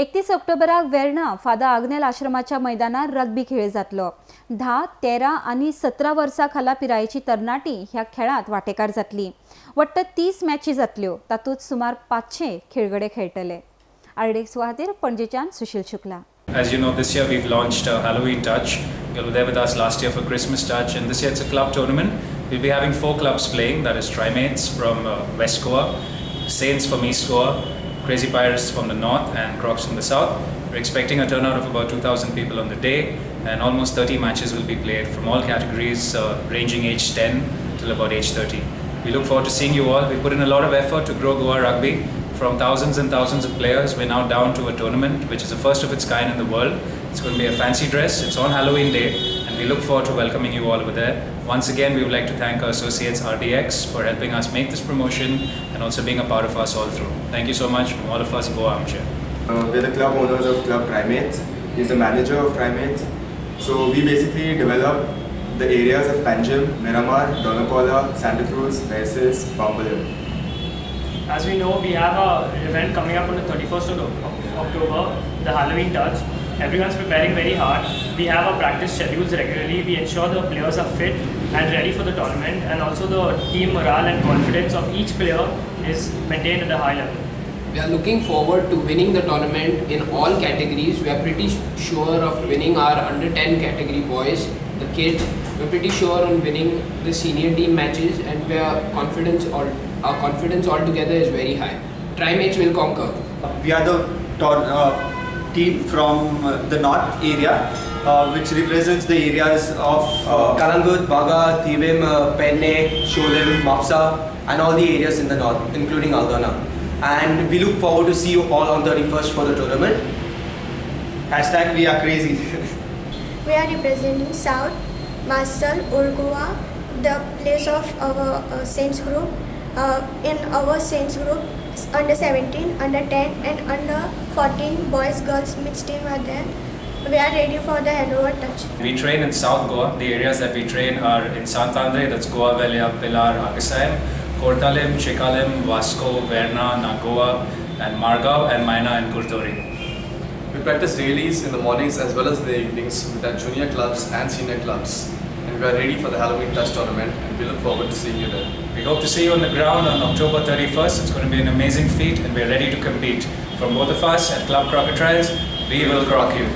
31 ऑक्टोबराक Verna father Agnel आश्रमाच्या मैदानार rugby खेळ जातलो। 10, 13 आणि 17 वर्सां खाला पिरायेची तरणाटी ह्या खेळांत वांटेकार जातली। वट्ट 30 मॅची जातल्यो, तातूंत सुमार 500 खेळगडे खेळटले। आरडेक्स खातीर पणजेच्यान सुशील Shukla. As you know, this year we've launched Halloween Touch. You were there with us last year for Christmas Touch, and this year it's a club tournament. We'll be having 4 clubs playing, that is Trimates from West Goa, Saints from East Goa, Crazy Pirates from the north and Crocs from the south. We're expecting a turnout of about 2,000 people on the day, and almost 30 matches will be played from all categories ranging age 10 till about age 30. We look forward to seeing you all. We've put in a lot of effort to grow Goa Rugby. From thousands and thousands of players, we're now down to a tournament which is the first of its kind in the world. It's going to be a fancy dress. It's on Halloween Day, and we look forward to welcoming you all over there. Once again, we would like to thank our associates RDX for helping us make this promotion and also being a part of us all through. Thank you so much from all of us, Goa Armchair. We're the club owners of Club Trimates. He's the manager of Trimates. So we basically develop the areas of Panjim, Miramar, Donapaula, Santa Cruz, Meses, Bambalim. As we know, we have an event coming up on the 31st of October, the Halloween Touch. Everyone's preparing very hard. We have our practice schedules regularly. We ensure the players are fit and ready for the tournament, and also the team morale and confidence of each player is maintained at a high level. We are looking forward to winning the tournament in all categories. We are pretty sure of winning our under 10 category boys, the kids. We're pretty sure on winning the senior team matches, and our confidence altogether is very high. Trimates will conquer. We are the team from the north area, which represents the areas of Kalangut, Baga, Tivim, Penne, Sholim, Mapsa, and all the areas in the north, including Aldana. And we look forward to see you all on 31st for the tournament. Hashtag we are crazy. We are representing South, Masal, Urgoa, the place of our Saints group. In our Saints group, under 17, under 10 and under 14 boys girls mixed team are there. We are ready for the handover touch. We train in South Goa. The areas that we train are in Santandre, that's Goa, Velia, Pilar, Agasayam, Kortalim, Chikalim, Vasco, Verna, Nagoa, and Margao, and Maina and Kurtori. We practice dailies in the mornings as well as the evenings with our junior clubs and senior clubs. And we are ready for the Halloween Touch tournament, and we look forward to seeing you there. We hope to see you on the ground on October 31st. It's going to be an amazing feat, and we're ready to compete. From both of us at Club Crocodiles, we will croc you.